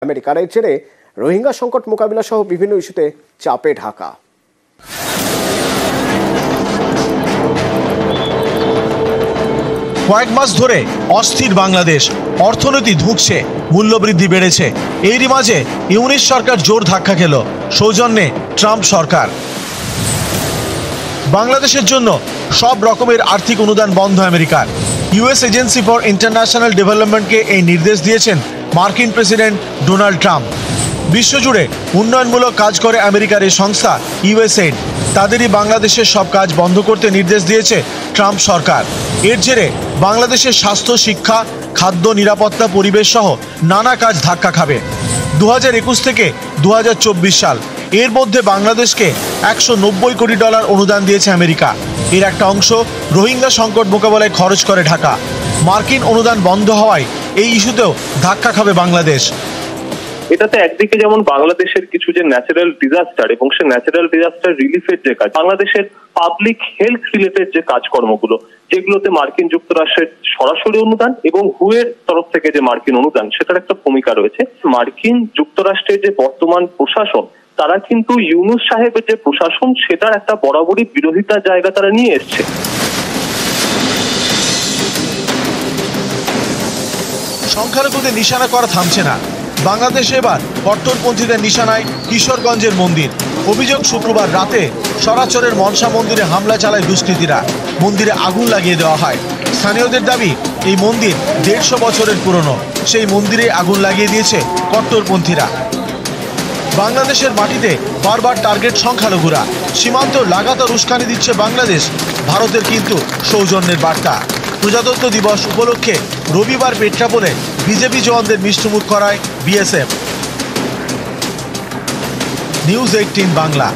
আমেরিকার এই জেরে রোহিঙ্গা সংকট মোকাবিলা সহ বিভিন্ন ইস্যুতে চাপে ঢাকা। কয়েক মাস ধরে অস্থির বাংলাদেশ, অর্থনীতি ধুঁকছে, মূল্যবৃদ্ধি বেড়েছে। এরই মাঝে ইউনিস সরকার জোর ধাক্কা খেল, সৌজন্যে ট্রাম্প সরকার। বাংলাদেশের জন্য সব রকমের আর্থিক অনুদান বন্ধ আমেরিকার। ইউএস এজেন্সি ফর ইন্টারন্যাশনাল ডেভেলপমেন্টকে এই নির্দেশ দিয়েছেন মার্কিন প্রেসিডেন্ট ডোনাল্ড ট্রাম্প। বিশ্বজুড়ে উন্নয়নমূলক কাজ করে আমেরিকার এই সংস্থা ইউএসএইড। তাদেরই বাংলাদেশের সব কাজ বন্ধ করতে নির্দেশ দিয়েছে ট্রাম্প সরকার। এর জেরে বাংলাদেশের স্বাস্থ্য, শিক্ষা, খাদ্য, নিরাপত্তা, পরিবেশ সহ নানা কাজ ধাক্কা খাবে। 2021 থেকে 2024 সাল, এর মধ্যে বাংলাদেশকে $190 কোটি অনুদান দিয়েছে আমেরিকা। এর একটা অংশ রোহিঙ্গা সংকট মোকাবেলায় খরচ করে ঢাকা। মার্কিন অনুদান বন্ধ হওয়ায় এই ইস্যুতেও ধাক্কা খাবে বাংলাদেশ। এটাতে একদিকে যেমন বাংলাদেশের কিছু যে ন্যাচারাল ডিজাস্টার এবং সে ন্যাচারাল ডিজাস্টার রিলিফের যে কাজ, বাংলাদেশের পাবলিক হেলথ রিলেটেড যে কাজকর্মগুলো, যেগুলোতে মার্কিন যুক্তরাষ্ট্রের সরাসরি অনুদান এবং হুয়ের তরফ থেকে যে মার্কিন অনুদান, সেটার একটা ভূমিকা রয়েছে। মার্কিন যুক্তরাষ্ট্রের যে বর্তমান প্রশাসন, তারা কিন্তু ইউনুস সাহেবের যে প্রশাসন, সেটার একটা বরাবরই বিরোধিতার জায়গা তারা নিয়ে এসছে। সংখ্যালঘুদের নিশানা করা থামছে না। বাংলাদেশে এবার কট্টরপন্থীদের নিশানায় কিশোরগঞ্জের মন্দির। অভিযোগ, শুক্রবার রাতে সরাচরের মনসা মন্দিরে হামলা চালায় দুষ্কৃতীরা। মন্দিরে আগুন লাগিয়ে দেওয়া হয়। স্থানীয়দের দাবি, এই মন্দির 150 বছরের পুরনো। সেই মন্দিরে আগুন লাগিয়ে দিয়েছে কট্টরপন্থীরা। বাংলাদেশের মাটিতে বারবার টার্গেট সংখ্যালঘুরা। সীমান্ত লাগাতার উস্কানি দিচ্ছে বাংলাদেশ। ভারতের কিন্তু সৌজন্যের বার্তা। প্রজাতন্ত্র দিবস উপলক্ষে রবিবার পেট্রাপোলে বিজেপি জওয়ানদের মিষ্টিমুখ করায় বিএসএফ। নিউজ 18 বাংলা।